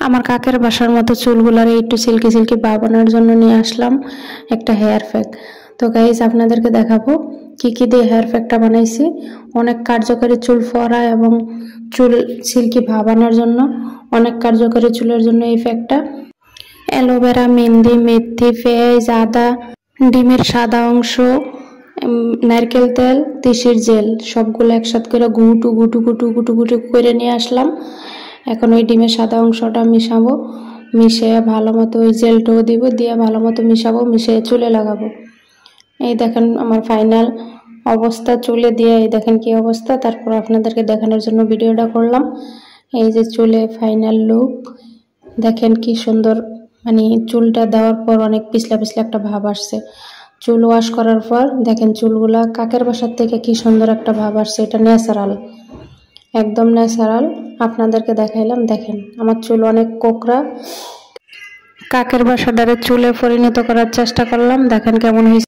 আমার কাকের বাসার মতো চুলগুলার একটু সিল্কি সিল্কি বানানোর জন্য নিয়ে আসলাম একটা হেয়ার প্যাক। তো গাইস আপনাদেরকে দেখাবো কি কি দিয়ে হেয়ার প্যাকটা বানাইছি। অনেক কার্যকরী চুল ফোরা এবং চুল সিল্কি ভাবানোর জন্য, অনেক কার্যকরী চুলের জন্য এই প্যাকটা। অ্যালোভেরা, মেহেন্দি, মেথি, পেঁয়াজ, আদা, ডিমের সাদা অংশ, নারকেল তেল, তিসির জেল সবগুলো একসাথে করে গুটু গুটু গুটু গুটু গুটু করে নিয়ে আসলাম। এখন ওই ডিমের সাদা অংশটা মিশাবো, মিশিয়ে ভালো মতো ওই জেলটাও দিব, দিয়ে ভালো মতো মিশাবো, মিশিয়ে চুলে লাগাবো। এই দেখেন আমার ফাইনাল অবস্থা চুলে দিয়ে, এই দেখেন কি অবস্থা। তারপর আপনাদেরকে দেখানোর জন্য ভিডিওটা করলাম। এই যে চুলে ফাইনাল লুক দেখেন কি সুন্দর, মানে চুলটা দেওয়ার পর অনেক পিছলা পিছলা একটা ভাব আসছে। চুল ওয়াশ করার পর দেখেন চুলগুলা কাকের বাসার থেকে কি সুন্দর একটা ভাব আসছে। এটা ন্যাচারাল, একদম ন্যাচারাল। আপনাদেরকে দেখাইলাম, দেখেন আমার চুল অনেক কোকড়া। কাকের বাসাটারে চুলে পরিণত করার চেষ্টা করলাম, দেখেন কেমন হয়েছে।